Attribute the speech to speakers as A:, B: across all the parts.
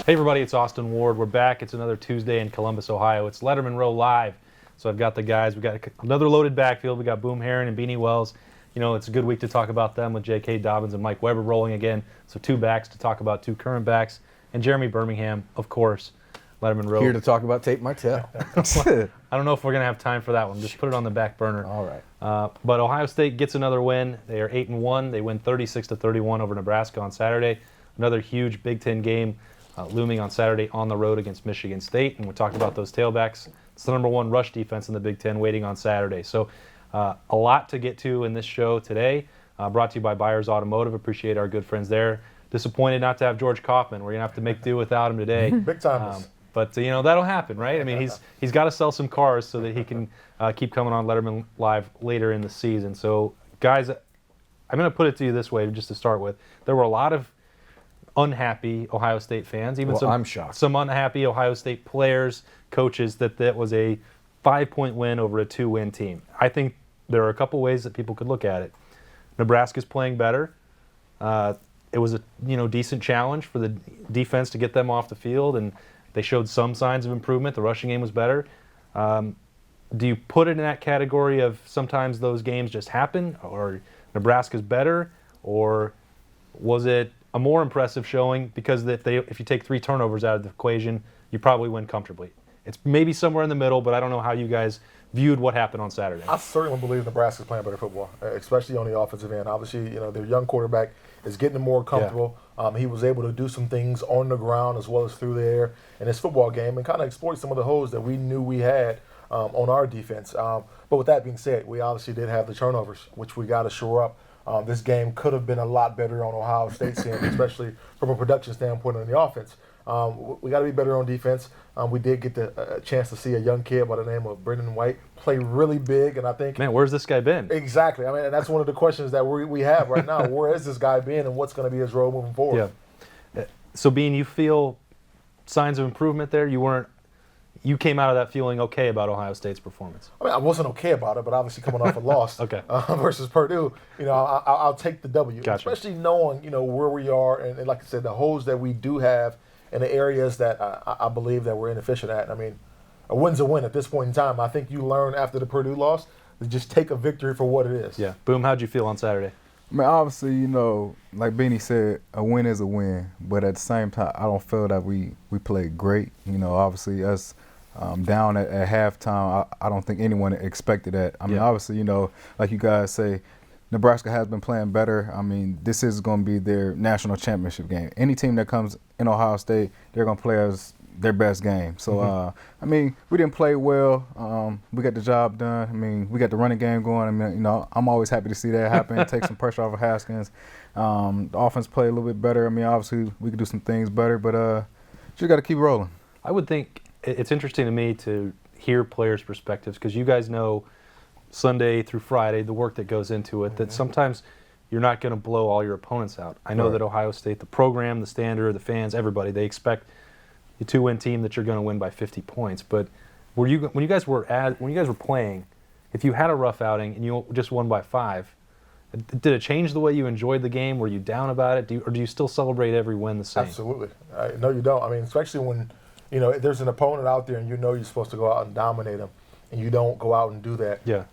A: Hey everybody, it's Austin Ward. We're back. It's another Tuesday in Columbus, Ohio. It's Lettermen Row live. So I've got the guys. We've got another loaded backfield. We got Boom Herron and Beanie Wells. You know, it's a good week to talk about them with J.K. Dobbins and Mike Weber rolling again. So two backs to talk about, two current backs. And Jeremy Birmingham, of course, Lettermen Row.
B: Here to talk about Tape Martell.
A: I don't know if we're going to have time for that one. Just put it on the back burner.
B: All right.
A: But Ohio State gets another win. They are 8-1. They win 36-31 over Nebraska on Saturday. Another huge Big Ten game looming on Saturday on the road against Michigan State. And we talked about those tailbacks. It's the number one rush defense in the Big Ten waiting on Saturday. So a lot to get to in this show today. Brought to you by Byers Automotive. Appreciate our good friends there. Disappointed not to have George Kaufman. We're going to have to make do without him today.
C: Big time.
A: But, you know, that'll happen, right? I mean, he's got to sell some cars so that he can keep coming on Letterman Live later in the season. So, guys, I'm going to put it to you this way just to start with. There were a lot of unhappy Ohio State fans, even
B: I'm shocked.
A: some unhappy Ohio State players, coaches, that was a 5-point win over a 2-win team. I think there are a couple ways that people could look at it. Nebraska's playing better. It was a decent challenge for the defense to get them off the field, and they showed some signs of improvement. The rushing game was better. Do you put it in that category of sometimes those games just happen, or Nebraska's better, or was it a more impressive showing because if you take 3 turnovers out of the equation, you probably win comfortably? It's maybe somewhere in the middle, but I don't know how you guys viewed what happened on Saturday.
C: I certainly believe Nebraska's playing better football, especially on the offensive end. Obviously, their young quarterback is getting more comfortable. Yeah. He was able to do some things on the ground as well as through the air in his football game and kind of exploit some of the holes that we knew we had on our defense. But with that being said, we obviously did have the turnovers, which we got to shore up. This game could have been a lot better on Ohio State's end, especially from a production standpoint on the offense. We got to be better on defense. We did get the chance to see a young kid by the name of Brendan White play really big, and I think...
A: Man, where's this guy been?
C: Exactly. I mean, and that's one of the questions that we have right now. Where has this guy been, and what's going to be his role moving forward?
A: Yeah. So, Bean, you feel signs of improvement there? You came out of that feeling okay about Ohio State's performance?
C: I mean, I wasn't okay about it, but obviously coming off a loss
A: okay.
C: Versus Purdue, I'll take the W,
A: gotcha.
C: Especially knowing, where we are, and like I said, the holes that we do have in the areas that I believe that we're inefficient at. I mean, a win's a win at this point in time. I think you learn after the Purdue loss to just take a victory for what it is.
A: Yeah. Boom, how'd you feel on Saturday?
D: I mean, obviously, like Beanie said, a win is a win. But at the same time, I don't feel that we played great. Obviously, us down at halftime, I don't think anyone expected that. I mean, obviously, like you guys say, Nebraska has been playing better. I mean, this is going to be their national championship game. Any team that comes in Ohio State, they're going to play as their best game. So, I mean, we didn't play well. We got the job done. I mean, we got the running game going. I mean, I'm always happy to see that happen, take some pressure off of Haskins. The offense played a little bit better. I mean, obviously, we could do some things better, but just got to keep rolling.
A: I would think it's interesting to me to hear players' perspectives because you guys know Sunday through Friday, the work that goes into it, that sometimes you're not going to blow all your opponents out. I know that Ohio State, the program, the standard, the fans, everybody, they expect a 2-win team that you're going to win by 50 points. But when you guys were playing, if you had a rough outing and you just won by 5, did it change the way you enjoyed the game? Were you down about it? Or do you still celebrate every win the same?
C: Absolutely. No, you don't. I mean, especially when there's an opponent out there and you're supposed to go out and dominate them, and you don't go out and do that.
A: Yeah.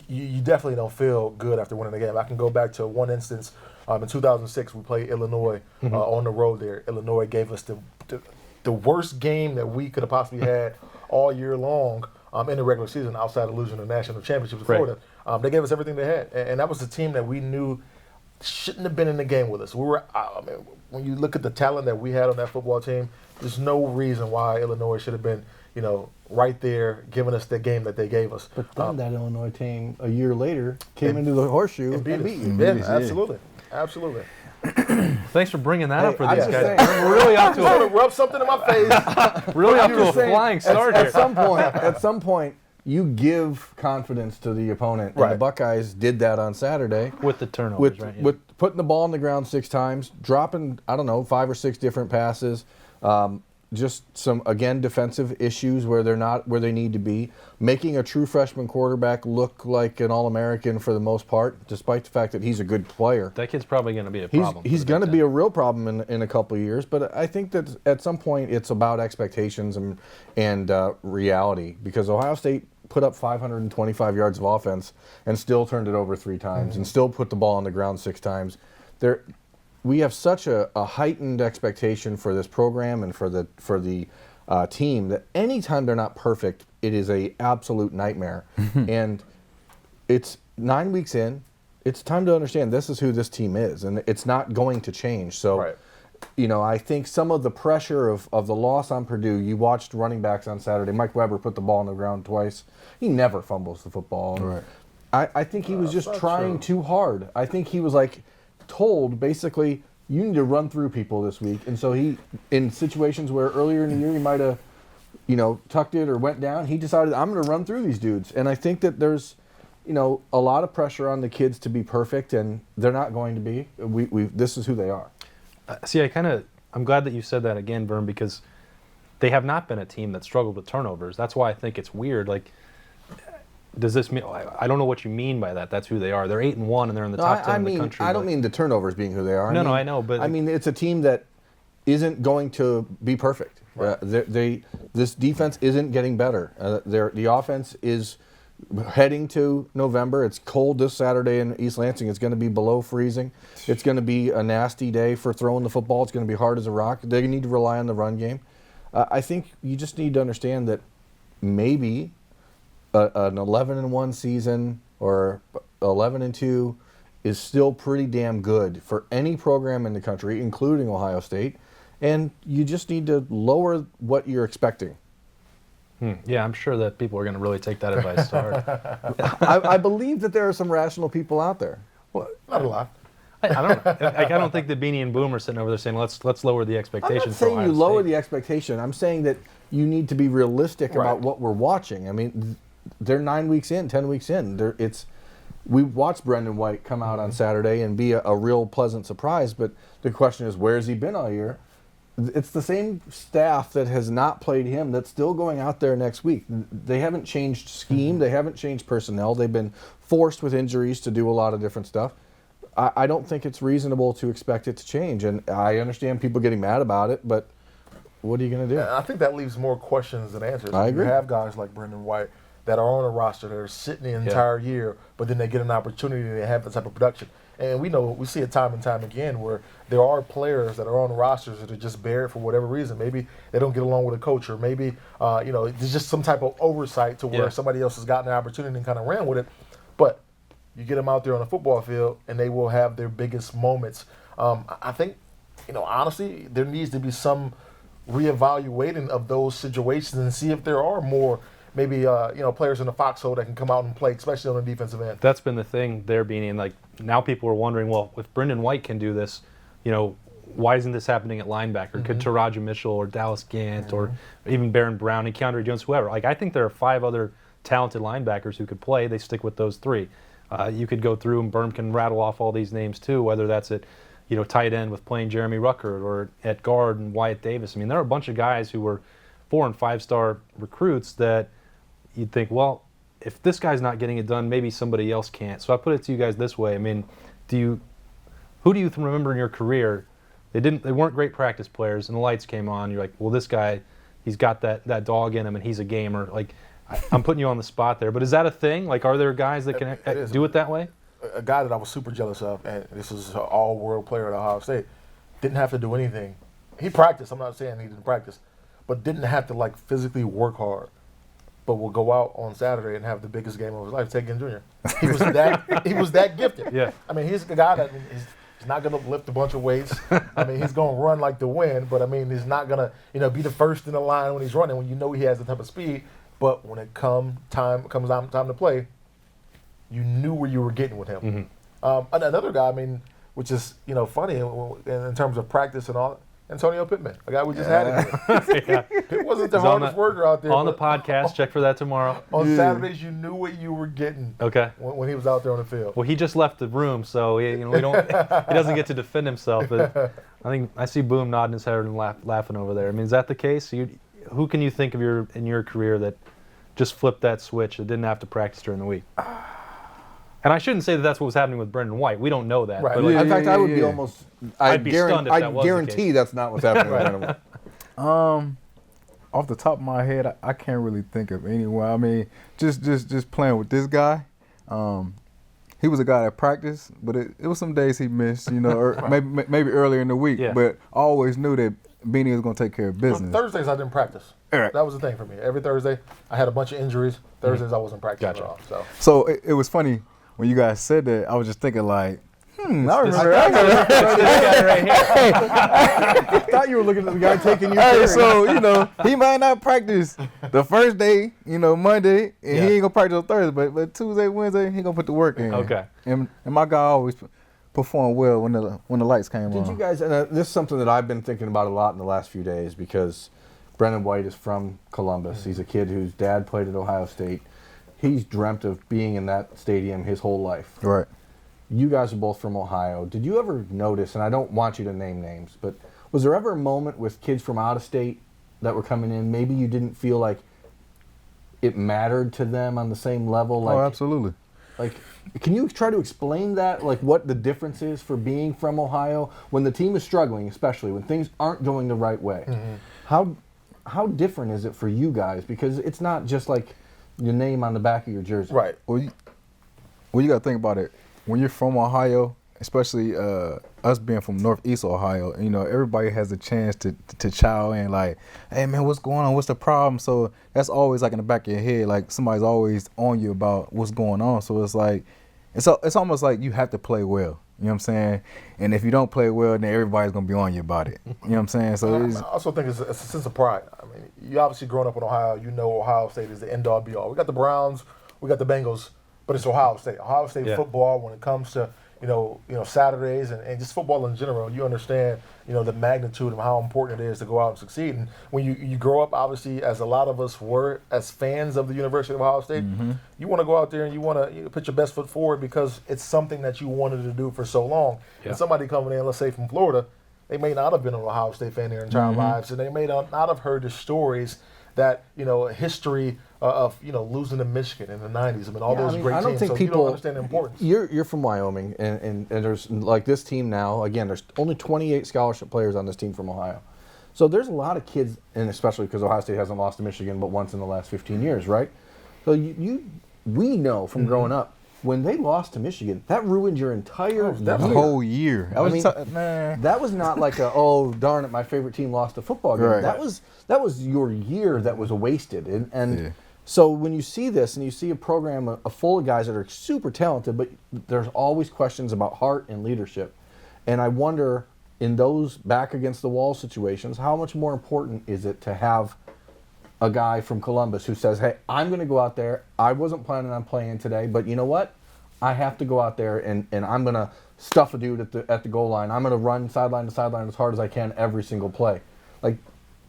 C: You definitely don't feel good after winning the game. I can go back to one instance. In 2006, we played Illinois on the road there. Illinois gave us the worst game that we could have possibly had all year long in the regular season outside of losing the national championship to Florida. They gave us everything they had, and that was the team that we knew shouldn't have been in the game with us. When you look at the talent that we had on that football team, there's no reason why Illinois should have been right there, giving us the game that they gave us.
B: But then that Illinois team, a year later, came into the horseshoe and beat you.
C: Yeah, absolutely. Absolutely.
A: Thanks for bringing that up for these guys.
B: Saying,
A: we're really off to
C: rub something in my face.
A: Really off to a flying start here.
B: At some point, you give confidence to the opponent. And the Buckeyes did that on Saturday.
A: With the turnovers, right? Yeah.
B: With putting the ball on the ground 6 times, dropping, 5 or 6 different passes. just some, again, defensive issues where they're not where they need to be, making a true freshman quarterback look like an All-American for the most part, despite the fact that he's a good player.
A: That kid's probably going to be a problem.
B: He's going to be a real problem in a couple of years, but I think that at some point it's about expectations and reality, because Ohio State put up 525 yards of offense and still turned it over 3 times and still put the ball on the ground 6 times. We have such a heightened expectation for this program and for the team that anytime they're not perfect, it is a absolute nightmare. And it's 9 weeks in. It's time to understand this is who this team is, and it's not going to change. So, I think some of the pressure of the loss on Purdue, you watched running backs on Saturday. Mike Weber put the ball on the ground twice. He never fumbles the football.
D: Right.
B: I think he was just trying too hard. I think he was told basically, you need to run through people this week. And so he, in situations where earlier in the year he might have, tucked it or went down, he decided, I'm going to run through these dudes. And I think that there's, a lot of pressure on the kids to be perfect, and they're not going to be. This is who they are.
A: See, I'm glad that you said that again, Vern, because they have not been a team that struggled with turnovers. That's why I think it's weird. Does this mean? I don't know what you mean by that. That's who they are. They're 8-1 and they're in the top 10 in the country.
B: I don't mean the turnovers being who they are.
A: I know, but
B: I mean it's a team that isn't going to be perfect. Right. This defense isn't getting better. The offense is heading to November. It's cold this Saturday in East Lansing. It's going to be below freezing. It's going to be a nasty day for throwing the football. It's going to be hard as a rock. They need to rely on the run game. I think you just need to understand that maybe an 11-1 season or 11-2 is still pretty damn good for any program in the country, including Ohio State, and you just need to lower what you're expecting.
A: Yeah, I'm sure that people are going to really take that advice to heart.
B: I believe that there are some rational people out there.
C: Well, not a lot.
A: I don't think that Beanie and Boom are sitting over there saying, let's lower the expectations.
B: I'm not saying you lower the expectation. I'm saying that you need to be realistic about what we're watching. I mean, they're 9 weeks in, 10 weeks in. We watched Brendan White come out on Saturday and be a real pleasant surprise, but the question is, where's he been all year? It's the same staff that has not played him that's still going out there next week. They haven't changed scheme. They haven't changed personnel. They've been forced with injuries to do a lot of different stuff. I don't think it's reasonable to expect it to change, and I understand people getting mad about it, but what are you going to do?
C: I think that leaves more questions than answers.
B: I agree.
C: You have guys like Brendan White that are on a roster that are sitting the entire year, but then they get an opportunity to have that type of production. And we see it time and time again where there are players that are on rosters that are just buried for whatever reason. Maybe they don't get along with a coach, or maybe there's just some type of oversight to where somebody else has gotten an opportunity and kind of ran with it. But you get them out there on the football field, and they will have their biggest moments. I think, honestly, there needs to be some reevaluating of those situations and see if there are more maybe players in the foxhole that can come out and play, especially on the defensive end.
A: That's been the thing there, Beanie. And now people are wondering, well, if Brendan White can do this, why isn't this happening at linebacker? Could Taraja Mitchell or Dallas Gant or even Baron Brown and Keandre Jones, whoever? I think there are 5 other talented linebackers who could play. They stick with those 3. You could go through, and Berm can rattle off all these names too, whether that's at tight end with playing Jeremy Ruckert, or at guard and Wyatt Davis. I mean, there are a bunch of guys who were 4- and 5-star recruits that you'd think, well, if this guy's not getting it done, maybe somebody else can't. So I put it to you guys this way. I mean, who do you remember in your career? They weren't great practice players, and the lights came on. You're like, well, this guy, he's got that dog in him, and he's a gamer. I'm putting you on the spot there, but is that a thing? Are there guys that can do it that way?
C: A guy that I was super jealous of, and this is an all-world player at Ohio State, didn't have to do anything. He practiced. I'm not saying he didn't practice, but didn't have to physically work hard. But will go out on Saturday and have the biggest game of his life. Ted Ginn Jr. He was that gifted.
A: Yeah.
C: I mean, he's a guy that he's not going to lift a bunch of weights. I mean, he's going to run like the wind, but I mean, he's not going to be the first in the line when he's running, when he has the type of speed. But when it comes time to play, you knew where you were getting with him. Another guy, I mean, which is funny in terms of practice and all, Antonio Pittman, a guy we just had in here. It wasn't the hardest worker out there.
A: On the podcast, check for that tomorrow.
C: On Saturdays, you knew what you were getting.
A: Okay.
C: When he was out there on the field.
A: Well, he just left the room, so we don't. He doesn't get to defend himself. But I think I see Boom nodding his head and laughing over there. I mean, is that the case? Who can you think of in your career that just flipped that switch that didn't have to practice during the week? And I shouldn't say that that's what was happening with Brendan White. We don't know that.
C: Right.
A: But
B: In fact, I would be almost.
A: I'd be stunned if that was the
B: guarantee
A: case.
B: that's not what's happening with Brendan White.
D: Off the top of my head, I can't really think of anyone. I mean, just playing with this guy. He was a guy that practiced, but it was some days he missed, or maybe earlier in the week.
A: Yeah.
D: But I always knew that Beanie was going to take care of business.
C: Well, Thursdays I didn't practice.
D: Right.
C: That was the thing for me. Every Thursday I had a bunch of injuries. Thursdays I wasn't practicing at all.
D: So it was funny when you guys said that. I was just thinking like, I remember.
B: I thought you were looking at the guy taking you.
D: Hey, so he might not practice the first day, Monday, and he ain't gonna practice on Thursday, but Tuesday, Wednesday, he gonna put the work in.
A: Okay.
D: And my guy always performed well when the lights came on.
B: Did you guys? And this is something that I've been thinking about a lot in the last few days because Brendan White is from Columbus. He's a kid whose dad played at Ohio State. He's dreamt of being in that stadium his whole life.
D: Right.
B: You guys are both from Ohio. Did you ever notice, and I don't want you to name names, but was there ever a moment with kids from out of state that were coming in, maybe you didn't feel like it mattered to them on the same level? Like,
D: oh, absolutely.
B: Like, can you try to explain that, like what the difference is for being from Ohio when the team is struggling, especially when things aren't going the right way? Mm-hmm. How different is it for you guys? Because it's not just like your name on the back of your jersey.
C: Right.
D: Well, you got to think about it. When you're from Ohio, especially us being from Northeast Ohio, everybody has a chance to chow in like, hey man, what's going on? What's the problem? So that's always like in the back of your head, like somebody's always on you about what's going on. So it's like, it's almost like you have to play well. You know what I'm saying? And if you don't play well, then everybody's gonna be on you about it. You know what I'm saying? So
C: I also think it's a sense of pride. I mean, you obviously growing up in Ohio, Ohio State is the end all be all. We got the Browns, we got the Bengals, but it's Ohio State. Ohio State football, when it comes to Saturdays and just football in general, you understand the magnitude of how important it is to go out and succeed. And when you grow up, obviously, as a lot of us were as fans of the University of Ohio State, you want to go out there and you want to put your best foot forward because it's something that you wanted to do for so long. Yeah. And somebody coming in, let's say from Florida, they may not have been an Ohio State fan their entire lives, and they may not have heard the stories that history of losing to Michigan in the '90s. I mean, all those great teams. I don't think people you don't understand the importance.
B: You're from Wyoming, and there's like this team now. Again, there's only 28 scholarship players on this team from Ohio, so there's a lot of kids, and especially because Ohio State hasn't lost to Michigan but once in the last 15 years, right? So we know from growing up. When they lost to Michigan, that ruined your entire
D: whole year.
B: That was not like darn it, my favorite team lost a football game. Right. That was your year that was wasted. And so when you see this and you see a program full of guys that are super talented, but there's always questions about heart and leadership. And I wonder, in those back against the wall situations, how much more important is it to have a guy from Columbus who says, hey, I'm going to go out there. I wasn't planning on playing today, but you know what? I have to go out there and I'm going to stuff a dude at the goal line. I'm going to run sideline to sideline as hard as I can every single play. Like,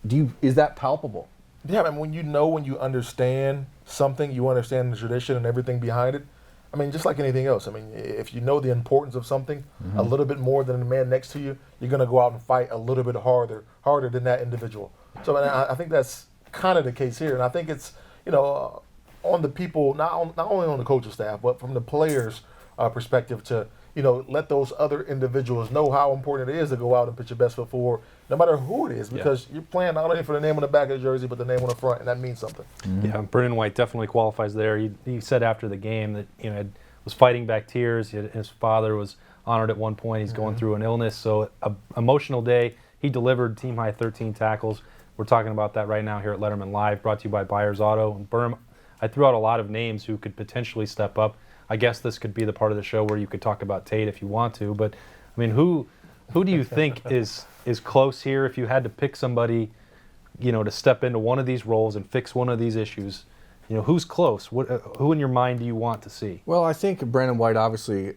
B: is that palpable?
C: Yeah, I mean, when you understand something, you understand the tradition and everything behind it. I mean, just like anything else. I mean, if you know the importance of something a little bit more than the man next to you, you're going to go out and fight a little bit harder than that individual. So I think that's kind of the case here, and I think it's on the people, not only on the coaching staff, but from the players' perspective to let those other individuals know how important it is to go out and put your best foot forward, no matter who it is, because you're playing not only for the name on the back of the jersey, but the name on the front, and that means something.
A: Yeah, Brendan White definitely qualifies there. He said after the game that was fighting back tears. His father was honored at one point. He's going through an illness, so an emotional day. He delivered team high 13 tackles. We're talking about that right now here at Lettermen Live, brought to you by Byers Auto. And I threw out a lot of names who could potentially step up. I guess this could be the part of the show where you could talk about Tate if you want to. But, I mean, who do you think is close here? If you had to pick somebody, to step into one of these roles and fix one of these issues, who's close? Who in your mind do you want to see?
B: Well, I think Brandon White obviously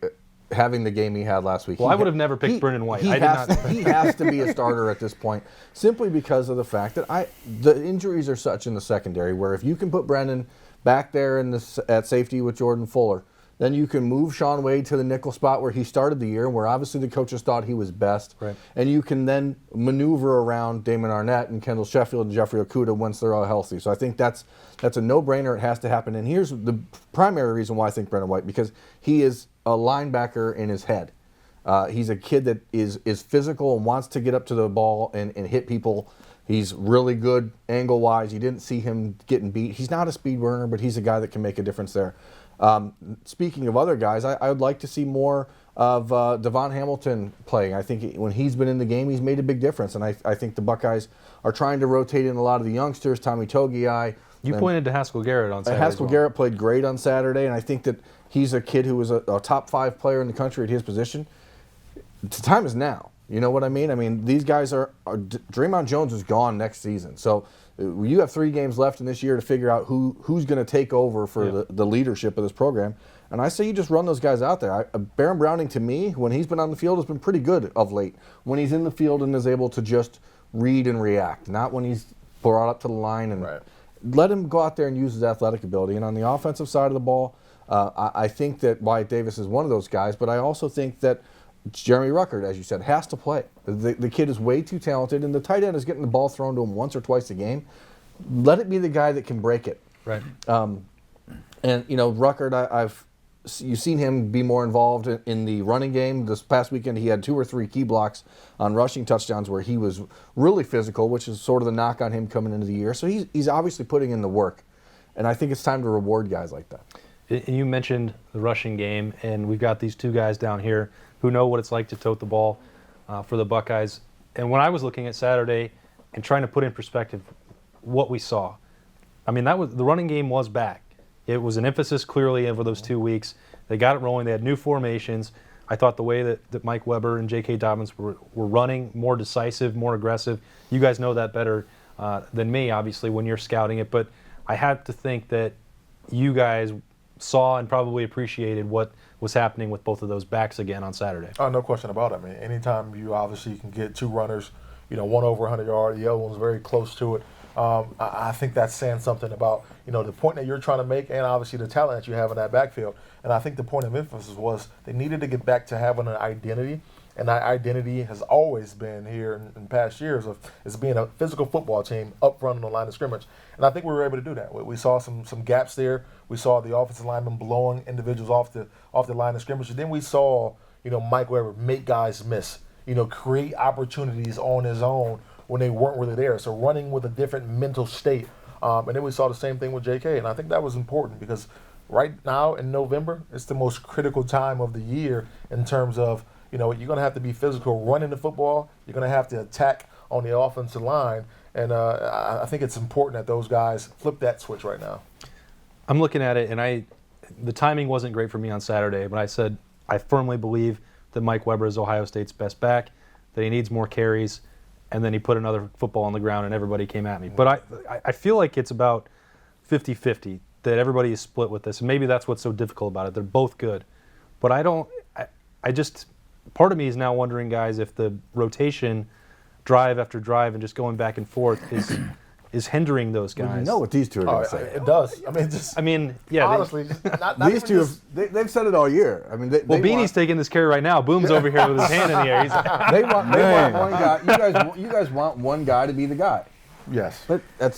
B: having the game he had last week.
A: Well, I would have never picked Brendan White.
B: He
A: I did
B: has,
A: not.
B: he has to be a starter at this point, simply because of the fact that the injuries are such in the secondary where if you can put Brendan back there at safety with Jordan Fuller, then you can move Sean Wade to the nickel spot where he started the year and where obviously the coaches thought he was best.
A: Right.
B: And you can then maneuver around Damon Arnett and Kendall Sheffield and Jeffrey Okudah once they're all healthy. So I think that's a no-brainer. It has to happen. And here's the primary reason why I think Brendan White, because he is a linebacker in his head. He's a kid that is physical and wants to get up to the ball and hit people. He's really good angle-wise. You didn't see him getting beat. He's not a speed burner, but he's a guy that can make a difference there. Speaking of other guys, I would like to see more of Devon Hamilton playing. I think when he's been in the game, he's made a big difference. And I think the Buckeyes are trying to rotate in a lot of the youngsters. Tommy Togiai.
A: You pointed to Haskell Garrett on Saturday.
B: Haskell Garrett played great on Saturday, and I think that he's a kid who was a top 5 player in the country at his position. The time is now. You know what I mean? I mean, these guys are Draymond Jones is gone next season. So you have 3 games left in this year to figure out who's going to take over for the leadership of this program. And I say you just run those guys out there. Baron Browning, to me, when he's been on the field, has been pretty good of late. When he's in the field and is able to just read and react, not when he's brought up to the line. And let him go out there and use his athletic ability. And on the offensive side of the ball, I think that Wyatt Davis is one of those guys, but I also think that Jeremy Ruckert, as you said, has to play. The kid is way too talented, and the tight end is getting the ball thrown to him once or twice a game. Let it be the guy that can break it.
A: Right.
B: And you know, Ruckert, you've seen him be more involved in the running game. This past weekend, he had 2 or 3 key blocks on rushing touchdowns where he was really physical, which is sort of the knock on him coming into the year. So he's obviously putting in the work, and I think it's time to reward guys like that.
A: And you mentioned the rushing game, and we've got these 2 guys down here who know what it's like to tote the ball for the Buckeyes. And when I was looking at Saturday and trying to put in perspective what we saw, I mean, the running game was back. It was an emphasis clearly over those 2 weeks. They got it rolling. They had new formations. I thought the way that Mike Weber and J.K. Dobbins were running, more decisive, more aggressive. You guys know that better than me, obviously, when you're scouting it. But I had to think that you guys saw and probably appreciated what was happening with both of those backs again on Saturday.
C: Oh, no question about it. I mean, anytime you obviously can get 2 runners, you know, one over 100 yards, the other one's very close to it. I think that's saying something about, you know, the point that you're trying to make and obviously the talent that you have in that backfield. And I think the point of emphasis was they needed to get back to having an identity. And that identity has always been here in past years of as being a physical football team up front on the line of scrimmage. And I think we were able to do that. We saw some gaps there. We saw the offensive linemen blowing individuals off the line of scrimmage. And then we saw, you know, Mike Weber make guys miss, you know, create opportunities on his own when they weren't really there. So running with a different mental state. And then we saw the same thing with J.K. And I think that was important because right now in November, it's the most critical time of the year in terms of, you know, you're going to have to be physical running the football. You're going to have to attack on the offensive line. And I think it's important that those guys flip that switch right now.
A: I'm looking at it, and the timing wasn't great for me on Saturday, but I said I firmly believe that Mike Weber is Ohio State's best back, that he needs more carries, and then he put another football on the ground and everybody came at me. But I feel like it's about 50-50, that everybody is split with this, and maybe that's what's so difficult about it. They're both good. But part of me is now wondering, guys, if the rotation, drive after drive, and just going back and forth is hindering those guys.
B: Well, you know what these 2 are going to say.
C: It does.
A: Yeah.
C: Honestly, not
B: these 2, they've said it all year. I mean,
A: Beanie's taking this carry right now. Boom's over here with his hand in the air.
B: They want one guy. You guys want one guy to be the guy.
C: Yes.
B: But
D: I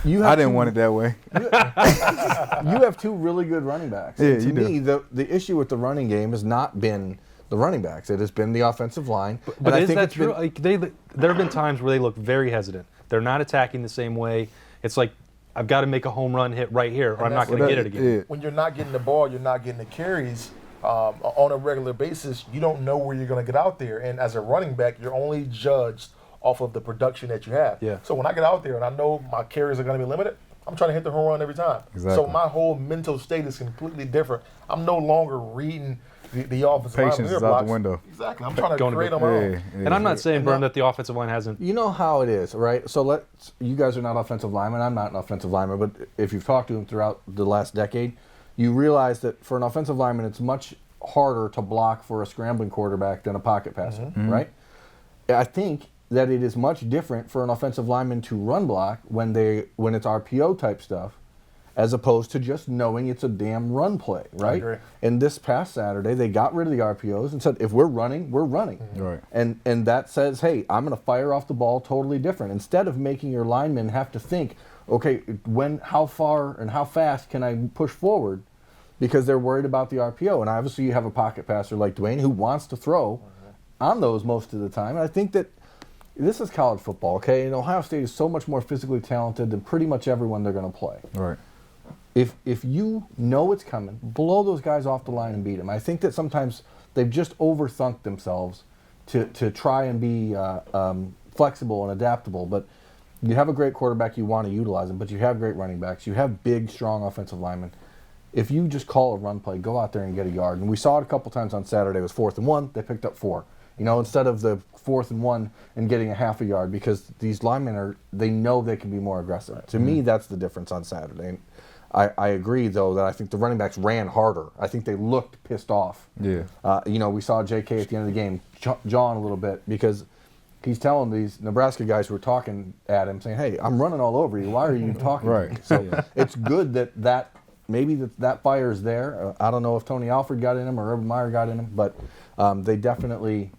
D: didn't want it that way.
B: You have 2 really good running backs.
D: Yeah,
B: to me, the issue with the running game has not been the running backs. It has been the offensive line.
A: But is that true? There have been times where they look very hesitant. They're not attacking the same way. It's like, I've got to make a home run hit right here, or I'm not going to get it again.
D: Yeah.
C: When you're not getting the ball, you're not getting the carries on a regular basis. You don't know where you're going to get out there. And as a running back, you're only judged off of the production that you have.
A: Yeah.
C: So when I get out there and I know my carries are going to be limited, I'm trying to hit the home run every time.
D: Exactly.
C: So my whole mental state is completely different. I'm no longer reading the offensive line.
D: Patience is out the window.
C: Exactly. I'm trying to create on my own.
D: Yeah.
A: And I'm not saying, Bern, that the offensive line hasn't.
B: You know how it is, right? So you guys are not offensive linemen. I'm not an offensive lineman, but if you've talked to them throughout the last decade, you realize that for an offensive lineman, it's much harder to block for a scrambling quarterback than a pocket passer, right? I think that it is much different for an offensive lineman to run block when it's RPO type stuff, as opposed to just knowing it's a damn run play, right?
C: agree.
B: And this past Saturday, they got rid of the RPOs and said, if we're running, we're running.
D: Right.
B: And that says, hey, I'm going to fire off the ball totally different. Instead of making your linemen have to think, okay, how far and how fast can I push forward? Because they're worried about the RPO. And obviously you have a pocket passer like Dwayne who wants to throw on those most of the time. And I think that this is college football, okay? And Ohio State is so much more physically talented than pretty much everyone they're going to play.
D: Right.
B: If you know it's coming, blow those guys off the line and beat them. I think that sometimes they've just overthunk themselves to try and be flexible and adaptable. But you have a great quarterback, you want to utilize them, but you have great running backs. You have big, strong offensive linemen. If you just call a run play, go out there and get a yard. And we saw it a couple times on Saturday. It was 4th and 1. They picked up 4. Instead of the 4th and 1 and getting a half a yard, because these linemen they know they can be more aggressive. To me, that's the difference on Saturday. And I agree, though, that I think the running backs ran harder. I think they looked pissed off.
D: Yeah.
B: We saw J.K. at the end of the game jaw a little bit because he's telling these Nebraska guys who were talking at him, saying, hey, I'm running all over you. Why are you talking to me?
D: Right.
B: So it's good that maybe that fire is there. I don't know if Tony Alford got in him or Urban Meyer got in him, but they definitely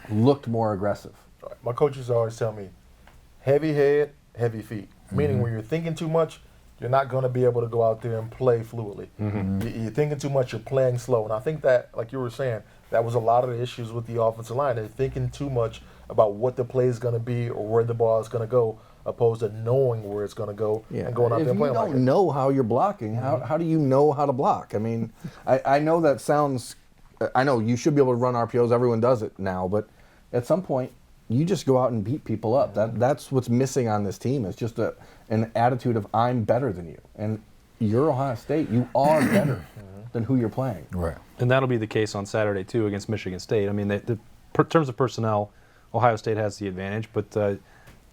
B: looked more aggressive.
C: My coaches always tell me, heavy head, heavy feet. Meaning when you're thinking too much, you're not going to be able to go out there and play fluidly. You're thinking too much, you're playing slow. And I think that, like you were saying, that was a lot of the issues with the offensive line. They're thinking too much about what the play is going to be or where the ball is going to go, opposed to knowing where it's going to go and going out there and playing like it.
B: If you don't know how you're blocking, how do you know how to block? I mean, I know that sounds – I know you should be able to run RPOs. Everyone does it now. But at some point, you just go out and beat people up. That's what's missing on this team. It's just an attitude of I'm better than you. And you're Ohio State. You are better than who you're playing.
D: Right.
A: And that'll be the case on Saturday, too, against Michigan State. I mean, in terms of personnel, Ohio State has the advantage, but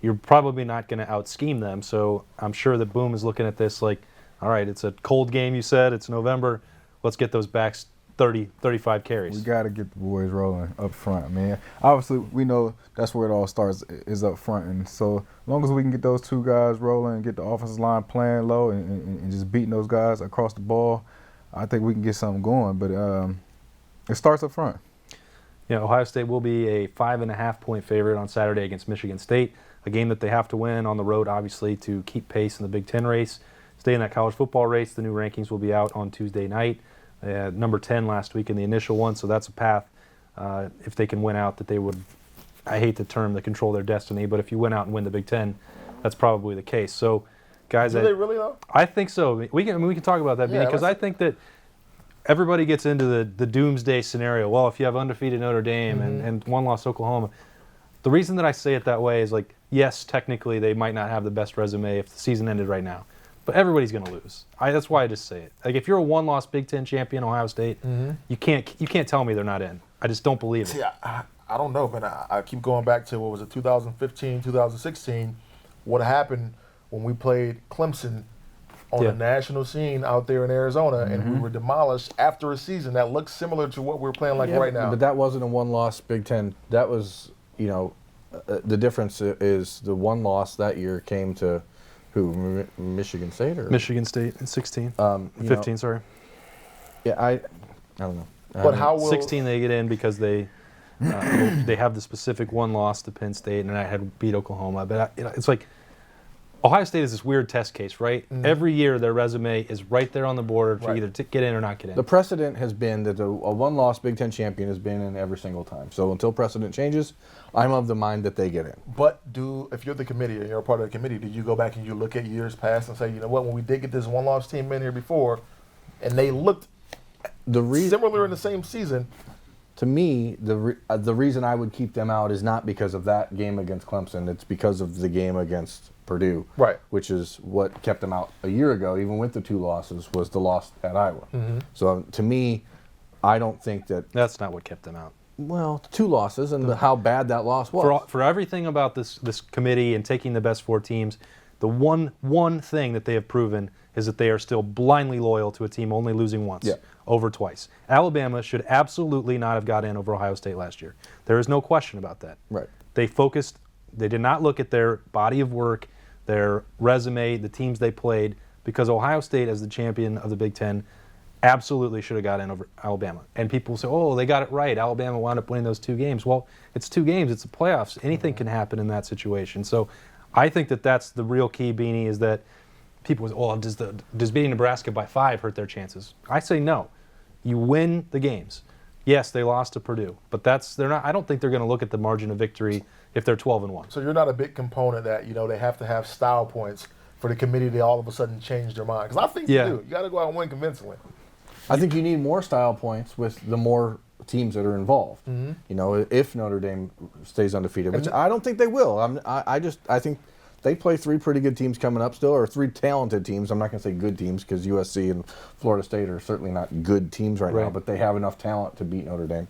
A: you're probably not going to out-scheme them. So I'm sure that Boom is looking at this like, all right, it's a cold game, you said. It's November. Let's get those backs 30, 35 carries.
D: We got to get the boys rolling up front, man. Obviously, we know that's where it all starts, is up front. And so as long as we can get those two guys rolling and get the offensive line playing low and just beating those guys across the ball, I think we can get something going. But it starts up front.
A: Ohio State will be a 5.5-point favorite on Saturday against Michigan State, a game that they have to win on the road, obviously, to keep pace in the Big Ten race. Stay in that college football race. The new rankings will be out on Tuesday night. Number 10 last week in the initial one, so that's a path, if they can win out, that they would, I hate the term, they control their destiny, but if you win out and win the Big Ten, that's probably the case. So, guys,
C: Do they really, though?
A: I think so. We can talk about that, Beanie, because I think that everybody gets into the doomsday scenario. Well, if you have undefeated Notre Dame and one-loss Oklahoma, the reason that I say it that way is like, yes, technically they might not have the best resume if the season ended right now. But everybody's going to lose. That's why I just say it. Like if you're a one-loss Big Ten champion, Ohio State, you can't tell me they're not in. I just don't believe it.
C: See, I don't know, man. I keep going back to, 2015, 2016, what happened when we played Clemson on the national scene out there in Arizona, and we were demolished after a season that looks similar to what we're playing right now.
B: But that wasn't a one-loss Big Ten. That was, the difference is the one loss that year came to who? Michigan State or
A: Michigan State in 16, 15, sorry.
B: Yeah, I don't know.
C: But how will
A: 16 they get in because they have the specific one loss to Penn State, and I had beat Oklahoma. But it's like Ohio State is this weird test case, right? Every year their resume is right there on the border to either get in or not get in.
B: The precedent has been that a one-loss Big Ten champion has been in every single time. So until precedent changes, I'm of the mind that they get in.
C: But if you're the committee or you're a part of the committee, do you go back and you look at years past and say, you know what, when we did get this one-loss team in here before, and they looked similar in the same season?
B: To me, the reason I would keep them out is not because of that game against Clemson. It's because of the game against Purdue,
C: right?
B: Which is what kept them out a year ago, even with the 2 losses, was the loss at Iowa. So to me, I don't think
A: that's not what kept them out.
B: Well, 2 losses and how bad that loss was.
A: For everything about this committee and taking the best 4 teams, The one thing that they have proven is that they are still blindly loyal to a team only losing once, over twice. Alabama should absolutely not have got in over Ohio State last year. There is no question about that.
B: Right.
A: They focused, they did not look at their body of work, their resume, the teams they played, because Ohio State, as the champion of the Big Ten, absolutely should have got in over Alabama. And people say, oh, they got it right. Alabama wound up winning those 2 games. Well, it's 2 games. It's the playoffs. Anything can happen in that situation. So I think that that's the real key, Beanie, is that people say, oh, does beating Nebraska by 5 hurt their chances? I say no. You win the games. Yes, they lost to Purdue, but they're not. I don't think they're going to look at the margin of victory if they're 12-1.
C: So you're not a big component that they have to have style points for the committee to all of a sudden change their mind, because I think you do. You got to go out and win convincingly.
B: I think you need more style points with the more teams that are involved. If Notre Dame stays undefeated, which I don't think they will. I think they play 3 pretty good teams coming up still, or 3 talented teams. I'm not going to say good teams because USC and Florida State are certainly not good teams right now, but they have enough talent to beat Notre Dame.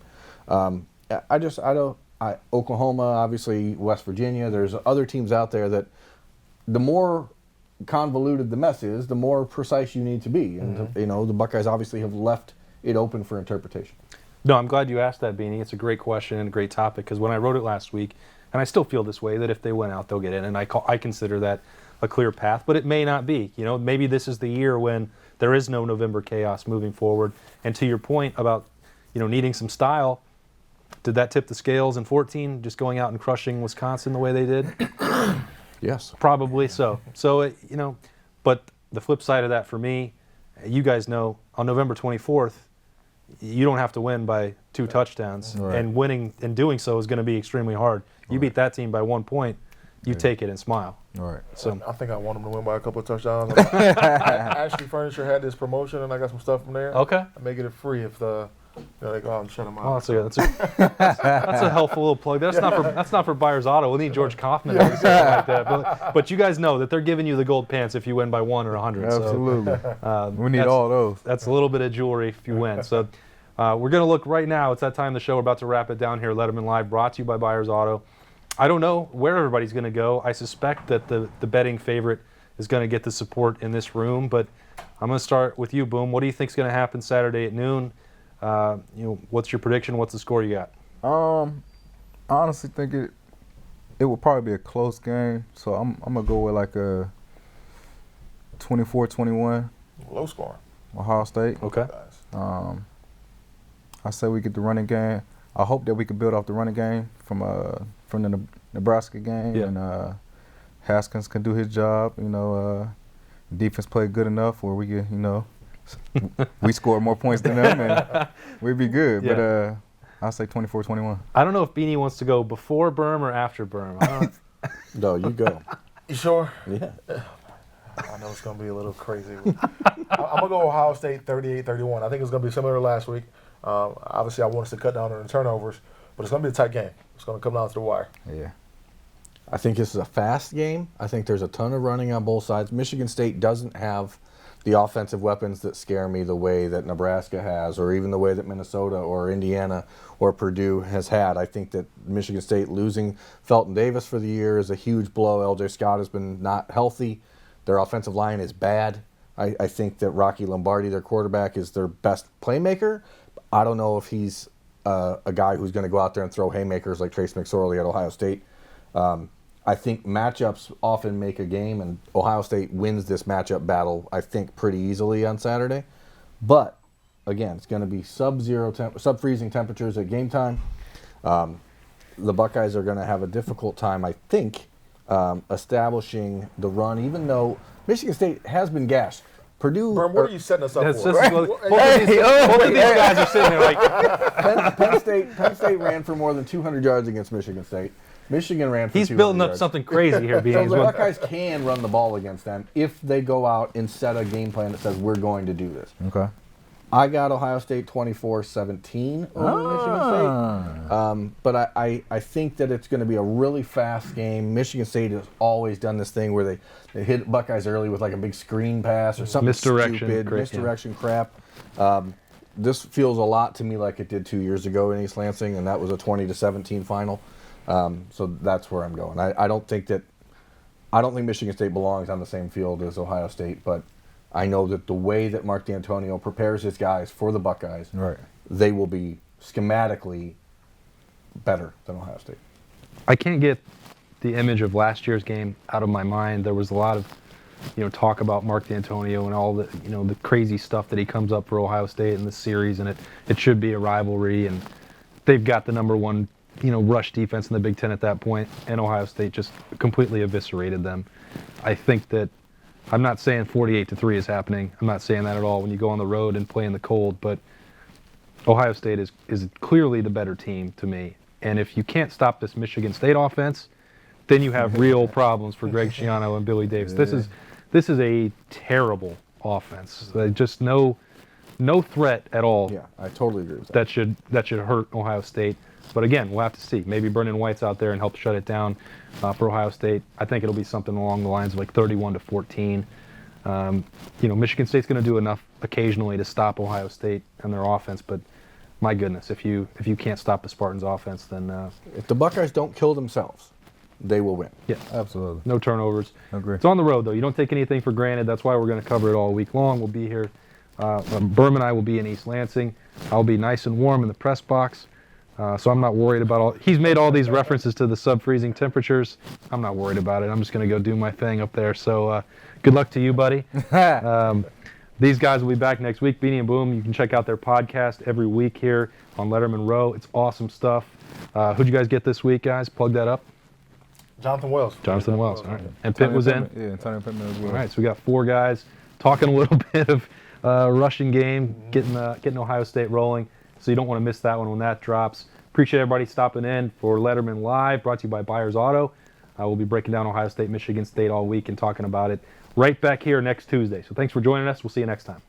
B: Oklahoma, obviously West Virginia. There's other teams out there that the more convoluted the mess is, the more precise you need to be. And the Buckeyes obviously have left it open for interpretation.
A: No, I'm glad you asked that, Beanie. It's a great question and a great topic, because when I wrote it last week, and I still feel this way, that if they win out, they'll get in, and I consider that a clear path, but it may not be. Maybe this is the year when there is no November chaos moving forward. And to your point about needing some style, did that tip the scales in 14, just going out and crushing Wisconsin the way they did?
B: Yes.
A: Probably so. So, but the flip side of that for me, you guys know, on November 24th, you don't have to win by 2 touchdowns.
B: Right.
A: And winning and doing so is going to be extremely hard. You beat that team by 1 point, you take it and smile.
D: All right.
A: So
C: I think I want them to win by a couple of touchdowns. Ashley Furniture had this promotion, and I got some stuff from there.
A: Okay.
C: I may get it free if they go out and shut them out.
A: Oh, that's a helpful little plug. That's not for Byers Auto. We'll need George Kaufman or something like that. But you guys know that they're giving you the gold pants if you win by 1 or 100.
D: Absolutely.
A: So,
D: we need all those.
A: That's a little bit of jewelry if you win. So we're going to look right now. It's that time of the show. We're about to wrap it down here. Lettermen Live, brought to you by Byers Auto. I don't know where everybody's going to go. I suspect that the betting favorite is going to get the support in this room. But I'm going to start with you, Boom. What do you think is going to happen Saturday at noon? What's your prediction? What's the score you got?
D: I honestly think it will probably be a close game. So I'm gonna go with like a 24-21.
C: Low scoring.
D: Ohio State.
A: Okay.
D: I say we get the running game. I hope that we can build off the running game from the Nebraska game, and Haskins can do his job. Defense played good enough where we get we score more points than them, and we'd be good.
A: Yeah.
D: But I'll say 24-21.
A: I don't know if Beanie wants to go before Berm or after Berm.
B: No, you go.
C: You sure?
B: Yeah.
C: I know it's going to be a little crazy. I'm going to go Ohio State 38-31. I think it's going to be similar to last week. Obviously, I want us to cut down on the turnovers, but it's going to be a tight game. It's going to come down to the wire.
D: Yeah.
B: I think this is a fast game. I think there's a ton of running on both sides. Michigan State doesn't have the offensive weapons that scare me the way that Nebraska has, or even the way that Minnesota or Indiana or Purdue has had. I think that Michigan State losing Felton Davis for the year is a huge blow. L.J. Scott has been not healthy. Their offensive line is bad. I think that Rocky Lombardi, their quarterback, is their best playmaker. I don't know if he's a guy who's going to go out there and throw haymakers like Trace McSorley at Ohio State. I think matchups often make a game, and Ohio State wins this matchup battle, I think, pretty easily on Saturday. But, again, it's going to be sub-freezing temperatures at game time. The Buckeyes are going to have a difficult time, I think, establishing the run, even though Michigan State has been gashed. Purdue.
C: Berm, what are you setting us up for?
A: Both of these guys are sitting there like.
B: Penn State ran for more than 200 yards against Michigan State. Michigan ran for 200 yards.
A: He's building up something crazy here, Beanie.
B: So the Buckeyes can run the ball against them if they go out and set a game plan that says we're going to do this.
D: Okay.
B: I got Ohio State 24-17 over Michigan State. But I think that it's going to be a really fast game. Michigan State has always done this thing where they hit Buckeyes early with like a big screen pass or something misdirection crap. This feels a lot to me like it did 2 years ago in East Lansing, and that was a 20-17 final. So that's where I'm going. I don't think that I don't think Michigan State belongs on the same field as Ohio State, but I know that the way that Mark D'Antonio prepares his guys for the Buckeyes,
D: Right.
B: they will be schematically better than Ohio State.
A: I can't get the image of last year's game out of my mind. There was a lot of, talk about Mark D'Antonio and all the, the crazy stuff that he comes up for Ohio State in this series, and it should be a rivalry, and they've got the number one, rush defense in the Big Ten at that point, and Ohio State just completely eviscerated them. I think that, I'm not saying 48-3 is happening. I'm not saying that at all when you go on the road and play in the cold, but Ohio State is clearly the better team to me. And if you can't stop this Michigan State offense, then you have real problems for Greg Schiano and Billy Davis.
D: Yeah.
A: This is a terrible offense. Just no threat at all.
B: Yeah, I totally agree with that.
A: That should hurt Ohio State. But again, we'll have to see. Maybe Brendan White's out there and help shut it down for Ohio State. I think it'll be something along the lines of like 31-14. Michigan State's going to do enough occasionally to stop Ohio State and their offense, but my goodness, if you can't stop the Spartans' offense, then
B: If the Buckeyes don't kill themselves, they will win.
A: yeah,
D: Absolutely.
A: no turnovers.
D: Agree.
A: It's on the road though. You don't take anything for granted. That's why we're going to cover it all week long. We'll be here. Berm and I will be in East Lansing. I'll be nice and warm in the press box. So I'm not worried about all. He's made all these references to the sub-freezing temperatures. I'm not worried about it. I'm just going to go do my thing up there. So good luck to you, buddy. These guys will be back next week. Beanie and Boom, you can check out their podcast every week here on Lettermen Row. It's awesome stuff. Who'd you guys get this week, guys? Plug that up.
C: Jonathan Wells.
A: Jonathan Wells. All right. And Pitt was in.
D: Yeah, Antonio Pittman as well.
A: All right. So we got 4 guys talking a little bit of rushing game, getting Ohio State rolling. So you don't want to miss that one when that drops. Appreciate everybody stopping in for Lettermen Live, brought to you by Byers Auto. We'll be breaking down Ohio State, Michigan State all week and talking about it right back here next Tuesday. So thanks for joining us. We'll see you next time.